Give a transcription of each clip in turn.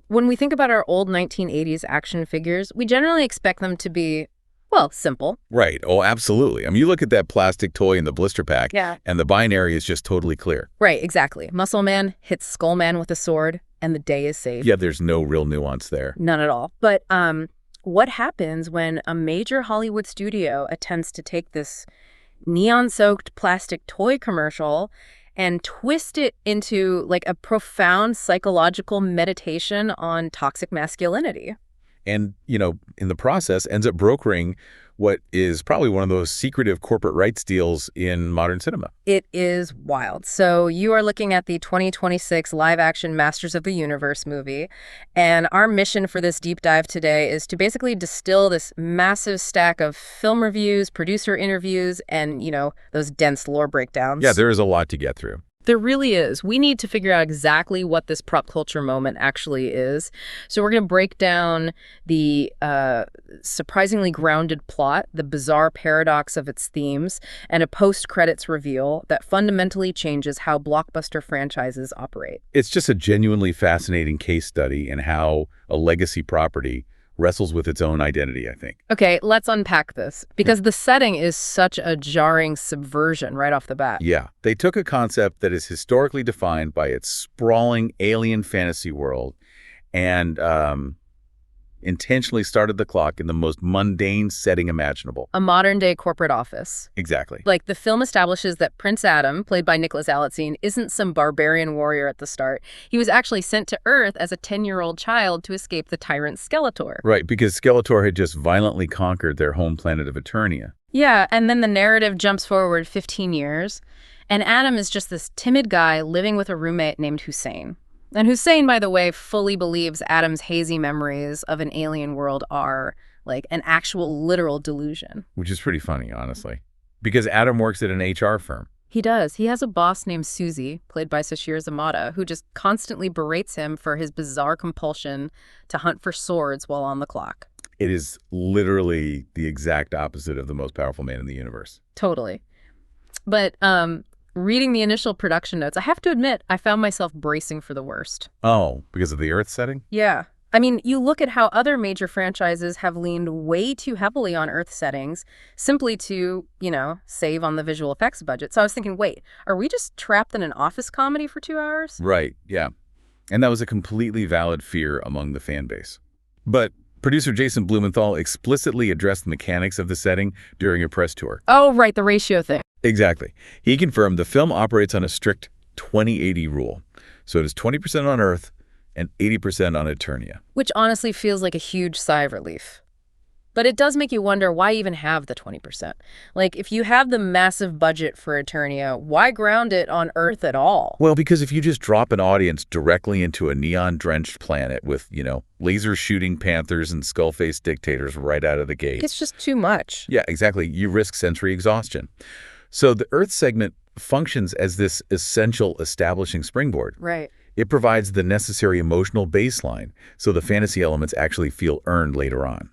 When we think about our old 1980s action figures, we generally expect them to be, well, simple. Right. Oh, absolutely. I mean, you look at that plastic toy in the blister pack, Yeah. and the binary is just totally clear. Right, exactly. Muscle Man hits Skull Man with a sword, and the day is saved. Yeah, there's no real nuance there. None at all. But what happens when a major Hollywood studio attempts to take this neon-soaked plastic toy commercial and twist it into like a profound psychological meditation on toxic masculinity? And, in the process, ends up brokering what is probably one of those secretive corporate rights deals in modern cinema. It is wild. So you are looking at the 2026 live-action Masters of the Universe movie, and our mission for this deep dive today is to basically distill this massive stack of film reviews, producer interviews, and, those dense lore breakdowns. Yeah, there is a lot to get through. There really is. We need to figure out exactly what this pop culture moment actually is. So we're going to break down the surprisingly grounded plot, the bizarre paradox of its themes, and a post-credits reveal that fundamentally changes how blockbuster franchises operate. It's just a genuinely fascinating case study in how a legacy property wrestles with its own identity, I think. Okay, let's unpack this, because the setting is such a jarring subversion right off the bat. Yeah, they took a concept that is historically defined by its sprawling alien fantasy world and intentionally started the clock in the most mundane setting imaginable. A modern-day corporate office. Exactly. Like, the film establishes that Prince Adam, played by Nicholas Alatzine, isn't some barbarian warrior at the start. He was actually sent to Earth as a 10-year-old child to escape the tyrant Skeletor. Right, because Skeletor had just violently conquered their home planet of Eternia. Yeah, and then the narrative jumps forward 15 years, and Adam is just this timid guy living with a roommate named Hussein. And Hussein, by the way, fully believes Adam's hazy memories of an alien world are like an actual literal delusion. Which is pretty funny, honestly. Because Adam works at an HR firm. He does. He has a boss named Susie, played by Sashir Zamata, who just constantly berates him for his bizarre compulsion to hunt for swords while on the clock. It is literally the exact opposite of the most powerful man in the universe. Totally. But reading the initial production notes, I have to admit, I found myself bracing for the worst. Oh, because of the Earth setting? Yeah. I mean, you look at how other major franchises have leaned way too heavily on Earth settings simply to, save on the visual effects budget. So I was thinking, wait, are we just trapped in an office comedy for 2 hours? Right, yeah. And that was a completely valid fear among the fan base. But producer Jason Blumenthal explicitly addressed the mechanics of the setting during a press tour. Oh, right, the ratio thing. Exactly. He confirmed the film operates on a strict 20-80 rule. So it is 20% on Earth and 80% on Eternia. Which honestly feels like a huge sigh of relief. But it does make you wonder, why even have the 20%? Like, if you have the massive budget for Eternia, why ground it on Earth at all? Well, because if you just drop an audience directly into a neon-drenched planet with, laser-shooting panthers and skull-faced dictators right out of the gate. It's just too much. Yeah, exactly. You risk sensory exhaustion. So the Earth segment functions as this essential establishing springboard. Right. It provides the necessary emotional baseline, so the fantasy elements actually feel earned later on.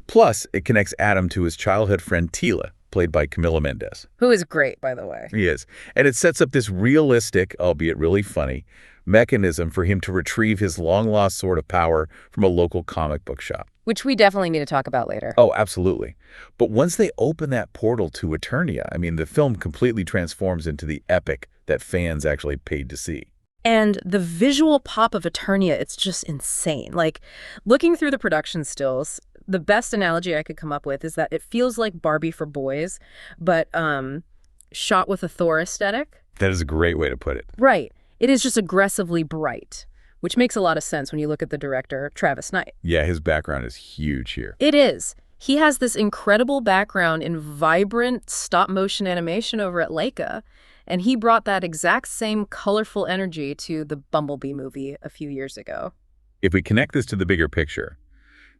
Plus, it connects Adam to his childhood friend Tila, played by Camila Mendes. Who is great, by the way. He is. And it sets up this realistic, albeit really funny, mechanism for him to retrieve his long-lost sword of power from a local comic book shop. Which we definitely need to talk about later. Oh, absolutely. But once they open that portal to Eternia, the film completely transforms into the epic that fans actually paid to see. And the visual pop of Eternia, it's just insane. Like, looking through the production stills, the best analogy I could come up with is that it feels like Barbie for boys, but shot with a Thor aesthetic. That is a great way to put it. Right. It is just aggressively bright, which makes a lot of sense when you look at the director, Travis Knight. Yeah, his background is huge here. It is. He has this incredible background in vibrant stop-motion animation over at Leica, and he brought that exact same colorful energy to the Bumblebee movie a few years ago. If we connect this to the bigger picture,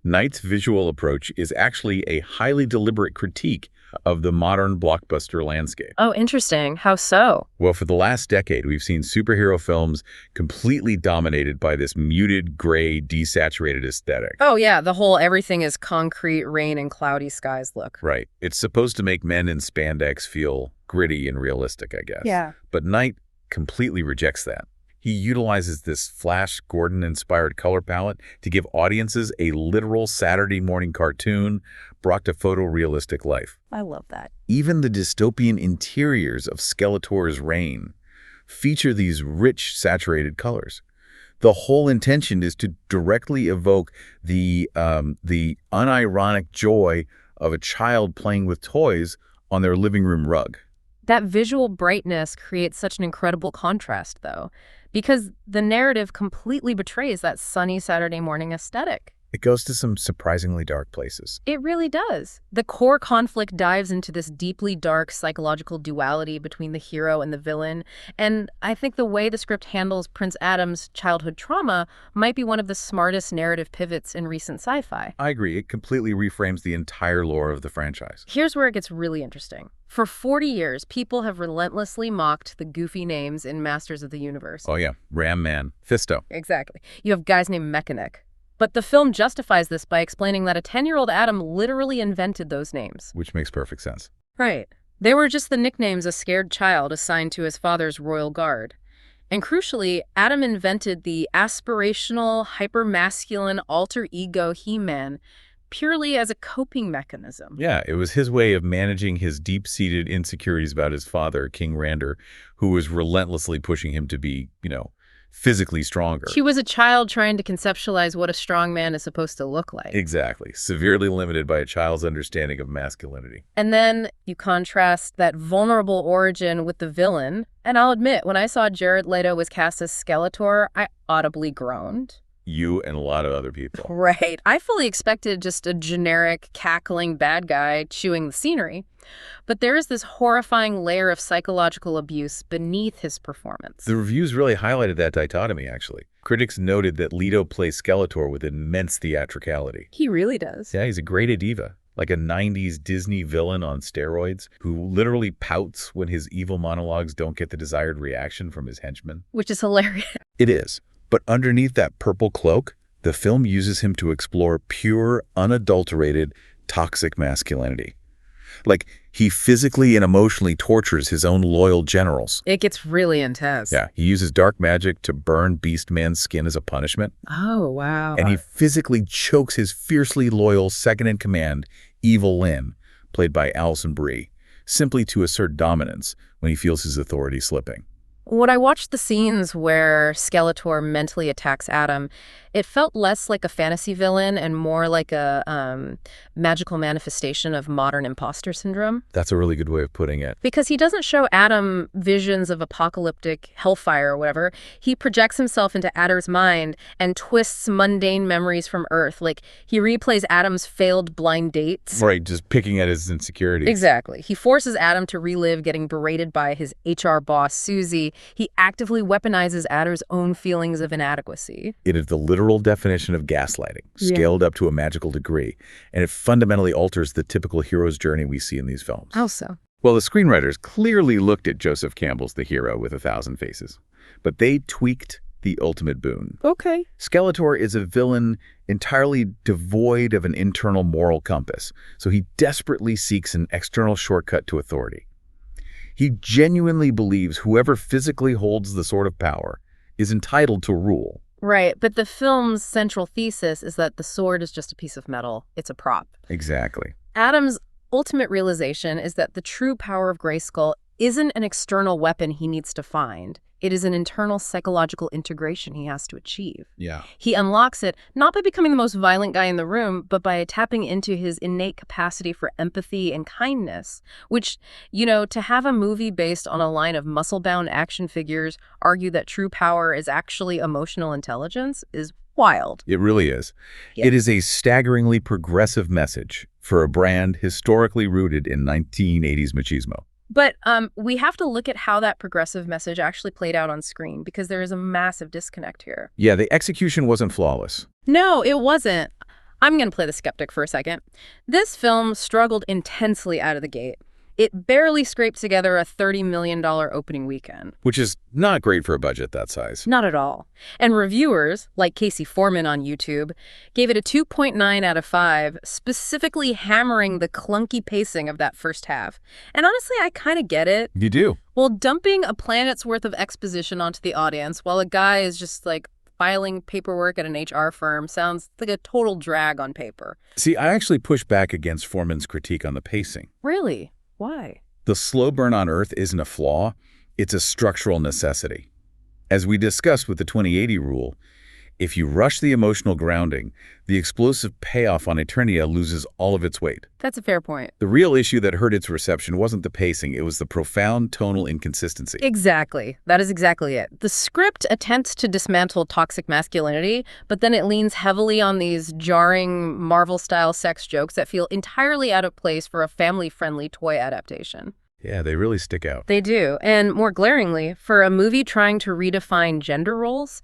Knight's visual approach is actually a highly deliberate critique of the modern blockbuster landscape. Oh, interesting. How so? Well, for the last decade, we've seen superhero films completely dominated by this muted, gray, desaturated aesthetic. Oh, yeah, the whole everything is concrete, rain, and cloudy skies look. Right. It's supposed to make men in spandex feel gritty and realistic, I guess. Yeah. But Knight completely rejects that. He utilizes this Flash Gordon-inspired color palette to give audiences a literal Saturday morning cartoon brought to photorealistic life. I love that. Even the dystopian interiors of Skeletor's reign feature these rich, saturated colors. The whole intention is to directly evoke the unironic joy of a child playing with toys on their living room rug. That visual brightness creates such an incredible contrast, though, because the narrative completely betrays that sunny Saturday morning aesthetic. It goes to some surprisingly dark places. It really does. The core conflict dives into this deeply dark psychological duality between the hero and the villain, and I think the way the script handles Prince Adam's childhood trauma might be one of the smartest narrative pivots in recent sci-fi. I agree. It completely reframes the entire lore of the franchise. Here's where it gets really interesting. For 40 years, people have relentlessly mocked the goofy names in Masters of the Universe. Oh yeah, Ram Man, Fisto. Exactly. You have guys named Mechanic. But the film justifies this by explaining that a 10-year-old Adam literally invented those names. Which makes perfect sense. Right. They were just the nicknames a scared child assigned to his father's royal guard. And crucially, Adam invented the aspirational, hyper-masculine alter ego He-Man purely as a coping mechanism. Yeah, it was his way of managing his deep-seated insecurities about his father, King Rander, who was relentlessly pushing him to be, physically stronger. He was a child trying to conceptualize what a strong man is supposed to look like. Exactly. Severely limited by a child's understanding of masculinity. And then you contrast that vulnerable origin with the villain. And I'll admit, when I saw Jared Leto was cast as Skeletor, I audibly groaned. You and a lot of other people. Right. I fully expected just a generic, cackling bad guy chewing the scenery. But there is this horrifying layer of psychological abuse beneath his performance. The reviews really highlighted that dichotomy, actually. Critics noted that Leto plays Skeletor with immense theatricality. He really does. Yeah, he's a great diva, like a 90s Disney villain on steroids who literally pouts when his evil monologues don't get the desired reaction from his henchmen. Which is hilarious. It is. But underneath that purple cloak, the film uses him to explore pure, unadulterated, toxic masculinity. Like, he physically and emotionally tortures his own loyal generals. It gets really intense. Yeah, he uses dark magic to burn Beast Man's skin as a punishment. Oh, wow. And he physically chokes his fiercely loyal second-in-command, Evil Lynn, played by Alison Brie, simply to assert dominance when he feels his authority slipping. When I watched the scenes where Skeletor mentally attacks Adam, it felt less like a fantasy villain and more like a magical manifestation of modern imposter syndrome. That's a really good way of putting it. Because he doesn't show Adam visions of apocalyptic hellfire or whatever. He projects himself into Adam's mind and twists mundane memories from Earth. Like, he replays Adam's failed blind dates. Right, just picking at his insecurities. Exactly. He forces Adam to relive getting berated by his HR boss, Susie. He actively weaponizes Adam's own feelings of inadequacy. It is the literal definition of gaslighting, scaled up to a magical degree, and it fundamentally alters the typical hero's journey we see in these films. How so? Well, the screenwriters clearly looked at Joseph Campbell's The Hero with a Thousand Faces, but they tweaked the ultimate boon. Okay. Skeletor is a villain entirely devoid of an internal moral compass, so he desperately seeks an external shortcut to authority. He genuinely believes whoever physically holds the sword of power is entitled to rule. Right, but the film's central thesis is that the sword is just a piece of metal. It's a prop. Exactly. Adam's ultimate realization is that the true power of Grayskull isn't an external weapon he needs to find. It is an internal psychological integration he has to achieve. Yeah. He unlocks it not by becoming the most violent guy in the room, but by tapping into his innate capacity for empathy and kindness, which, to have a movie based on a line of muscle-bound action figures argue that true power is actually emotional intelligence is wild. It really is. Yeah. It is a staggeringly progressive message for a brand historically rooted in 1980s machismo. But we have to look at how that progressive message actually played out on screen, because there is a massive disconnect here. Yeah, the execution wasn't flawless. No, it wasn't. I'm going to play the skeptic for a second. This film struggled intensely out of the gate. It barely scraped together a $30 million opening weekend. Which is not great for a budget that size. Not at all. And reviewers, like Casey Foreman on YouTube, gave it a 2.9 out of 5, specifically hammering the clunky pacing of that first half. And honestly, I kind of get it. You do? Well, dumping a planet's worth of exposition onto the audience while a guy is just like filing paperwork at an HR firm sounds like a total drag on paper. See, I actually push back against Foreman's critique on the pacing. Really? Why? The slow burn on Earth isn't a flaw, it's a structural necessity. As we discussed with the 2080 rule, if you rush the emotional grounding, the explosive payoff on Eternia loses all of its weight. That's a fair point. The real issue that hurt its reception wasn't the pacing, it was the profound tonal inconsistency. Exactly. That is exactly it. The script attempts to dismantle toxic masculinity, but then it leans heavily on these jarring Marvel-style sex jokes that feel entirely out of place for a family-friendly toy adaptation. Yeah, they really stick out. They do. And more glaringly, for a movie trying to redefine gender roles,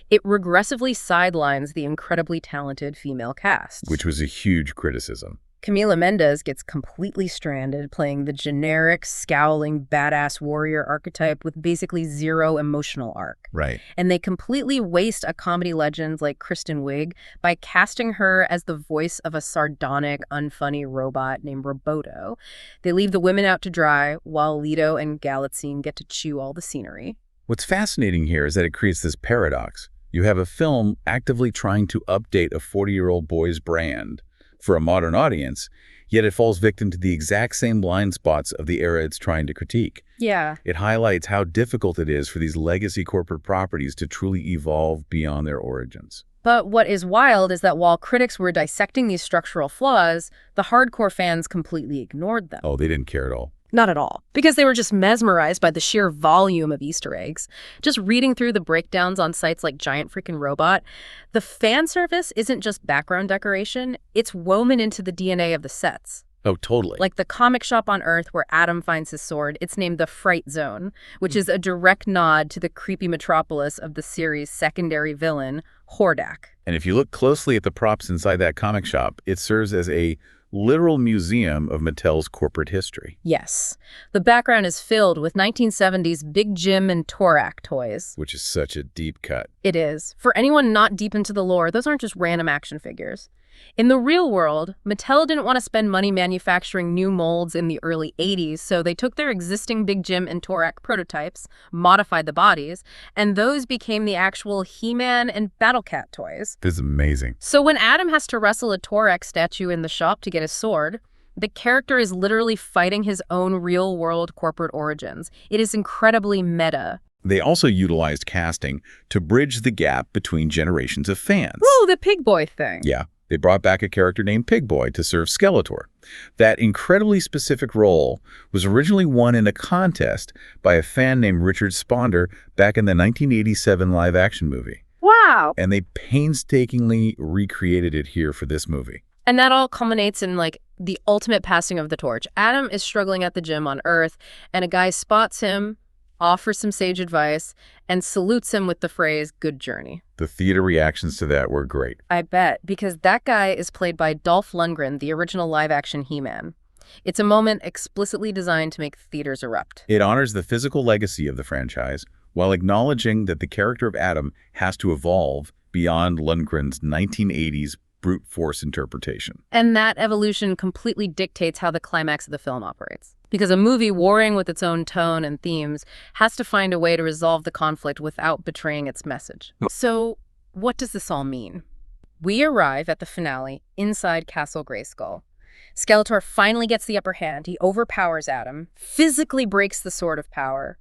it regressively sidelines the incredibly talented female cast. Which was a huge criticism. Camila Mendes gets completely stranded playing the generic, scowling, badass warrior archetype with basically zero emotional arc. Right. And they completely waste a comedy legend like Kristen Wiig by casting her as the voice of a sardonic, unfunny robot named Roboto. They leave the women out to dry while Leto and Galatzine get to chew all the scenery. What's fascinating here is that it creates this paradox. You have a film actively trying to update a 40-year-old boy's brand for a modern audience, yet it falls victim to the exact same blind spots of the era it's trying to critique. Yeah. It highlights how difficult it is for these legacy corporate properties to truly evolve beyond their origins. But what is wild is that while critics were dissecting these structural flaws, the hardcore fans completely ignored them. Oh, they didn't care at all. Not at all. Because they were just mesmerized by the sheer volume of Easter eggs. Just reading through the breakdowns on sites like Giant Freaking Robot, the fan service isn't just background decoration, it's woven into the DNA of the sets. Oh, totally. Like the comic shop on Earth where Adam finds his sword, it's named the Fright Zone, which is a direct nod to the creepy metropolis of the series' secondary villain, Hordak. And if you look closely at the props inside that comic shop, it serves as a literal museum of Mattel's corporate history. Yes. The background is filled with 1970s Big Jim and Torak toys. Which is such a deep cut. It is. For anyone not deep into the lore, those aren't just random action figures. In the real world, Mattel didn't want to spend money manufacturing new molds in the early 80s, so they took their existing Big Jim and Torak prototypes, modified the bodies, and those became the actual He-Man and Battle Cat toys. This is amazing. So when Adam has to wrestle a Torak statue in the shop to get his sword, the character is literally fighting his own real-world corporate origins. It is incredibly meta. They also utilized casting to bridge the gap between generations of fans. Whoa, the Pig Boy thing. Yeah. They brought back a character named Pig Boy to serve Skeletor. That incredibly specific role was originally won in a contest by a fan named Richard Sponder back in the 1987 live-action movie. Wow. And they painstakingly recreated it here for this movie. And that all culminates in, like, the ultimate passing of the torch. Adam is struggling at the gym on Earth, and a guy spots him, offers some sage advice, and salutes him with the phrase, "Good journey." The theater reactions to that were great. I bet, because that guy is played by Dolph Lundgren, the original live-action He-Man. It's a moment explicitly designed to make theaters erupt. It honors the physical legacy of the franchise while acknowledging that the character of Adam has to evolve beyond Lundgren's 1980s brute force interpretation. And that evolution completely dictates how the climax of the film operates. Because a movie warring with its own tone and themes has to find a way to resolve the conflict without betraying its message. So, what does this all mean? We arrive at the finale inside Castle Grayskull. Skeletor finally gets the upper hand. He overpowers Adam, physically breaks the Sword of Power,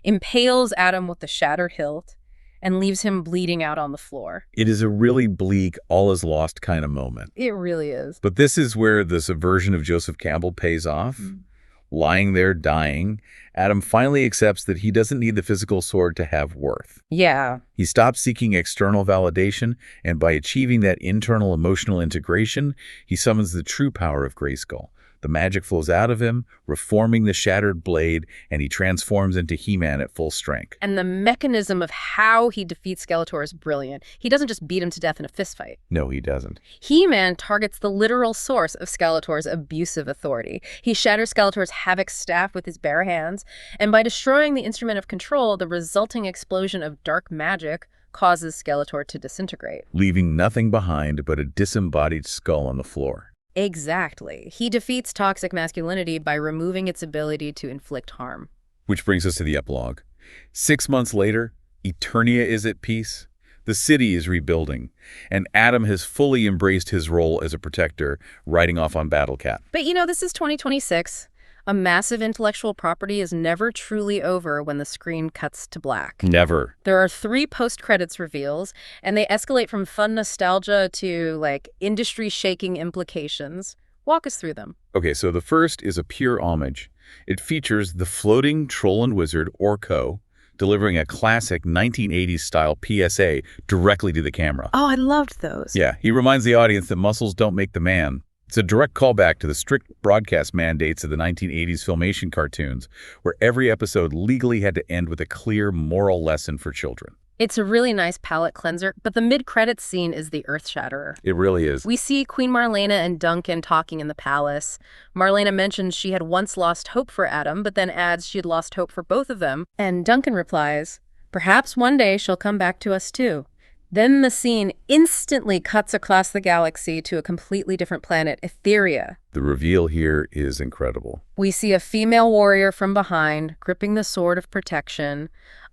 impales Adam with the shattered hilt, and leaves him bleeding out on the floor. It is a really bleak, all is lost kind of moment. It really is. But this is where the subversion of Joseph Campbell pays off. Lying there, dying, Adam finally accepts that he doesn't need the physical sword to have worth. Yeah. He stops seeking external validation, and by achieving that internal emotional integration, he summons the true power of Grayskull, The magic flows out of him, reforming the shattered blade, and he transforms into He-Man at full strength. And the mechanism of how he defeats Skeletor is brilliant. He doesn't just beat him to death in a fistfight. No, he doesn't. He-Man targets the literal source of Skeletor's abusive authority. He shatters Skeletor's Havoc staff with his bare hands, and by destroying the instrument of control, the resulting explosion of dark magic causes Skeletor to disintegrate. Leaving nothing behind but a disembodied skull on the floor. Exactly. He defeats toxic masculinity by removing its ability to inflict harm. Which brings us to the epilogue. 6 months later, Eternia is at peace. The city is rebuilding, and Adam has fully embraced his role as a protector, riding off on Battle Cat. But this is 2026. A massive intellectual property is never truly over when the screen cuts to black. Never. There are 3 post-credits reveals, and they escalate from fun nostalgia to, industry-shaking implications. Walk us through them. Okay, so the first is a pure homage. It features the floating troll and wizard, Orko, delivering a classic 1980s-style PSA directly to the camera. Oh, I loved those. Yeah, he reminds the audience that muscles don't make the man. It's a direct callback to the strict broadcast mandates of the 1980s Filmation cartoons, where every episode legally had to end with a clear moral lesson for children. It's a really nice palate cleanser, but the mid-credits scene is the earth-shatterer. It really is. We see Queen Marlena and Duncan talking in the palace. Marlena mentions she had once lost hope for Adam, but then adds she had lost hope for both of them. And Duncan replies, "Perhaps one day she'll come back to us too." Then the scene instantly cuts across the galaxy to a completely different planet, Etheria. The reveal here is incredible. We see a female warrior from behind, gripping the sword of protection.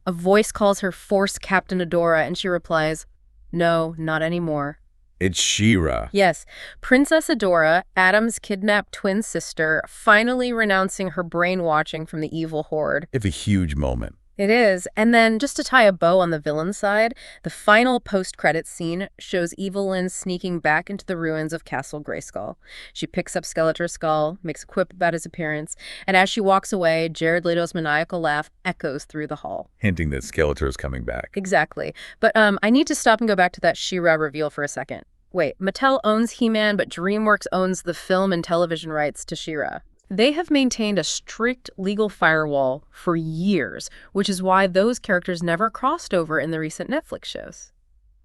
A voice calls her Force Captain Adora, and she replies, "No, not anymore." It's She-Ra. Yes, Princess Adora, Adam's kidnapped twin sister, finally renouncing her brainwashing from the evil horde. It's a huge moment. It is. And then, just to tie a bow on the villain side, the final post-credits scene shows Evelyn sneaking back into the ruins of Castle Grayskull. She picks up Skeletor's skull, makes a quip about his appearance, and as she walks away, Jared Leto's maniacal laugh echoes through the hall. Hinting that Skeletor is coming back. Exactly. But I need to stop and go back to that She-Ra reveal for a second. Wait, Mattel owns He-Man, but DreamWorks owns the film and television rights to She-Ra. They have maintained a strict legal firewall for years, which is why those characters never crossed over in the recent Netflix shows.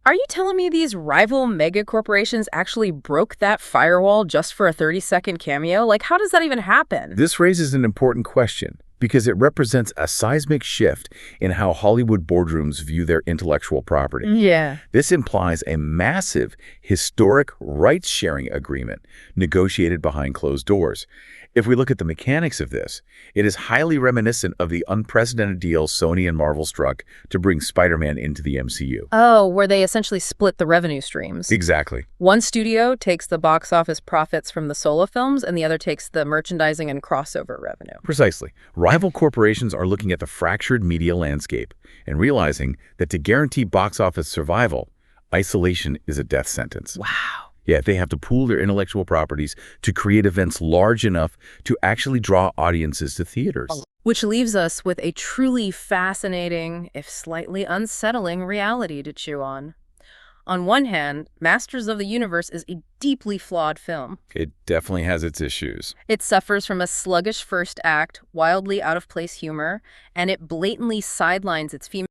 Are you telling me these rival mega corporations actually broke that firewall just for a 30-second cameo? How does that even happen? This raises an important question, because it represents a seismic shift in how Hollywood boardrooms view their intellectual property. Yeah. This implies a massive, historic rights-sharing agreement negotiated behind closed doors. If we look at the mechanics of this, it is highly reminiscent of the unprecedented deal Sony and Marvel struck to bring Spider-Man into the MCU. Oh, where they essentially split the revenue streams. Exactly. One studio takes the box office profits from the solo films, and the other takes the merchandising and crossover revenue. Precisely. Rival corporations are looking at the fractured media landscape and realizing that to guarantee box office survival, isolation is a death sentence. Wow. Yeah, they have to pool their intellectual properties to create events large enough to actually draw audiences to theaters. Which leaves us with a truly fascinating, if slightly unsettling, reality to chew on. On one hand, Masters of the Universe is a deeply flawed film. It definitely has its issues. It suffers from a sluggish first act, wildly out-of-place humor, and it blatantly sidelines its female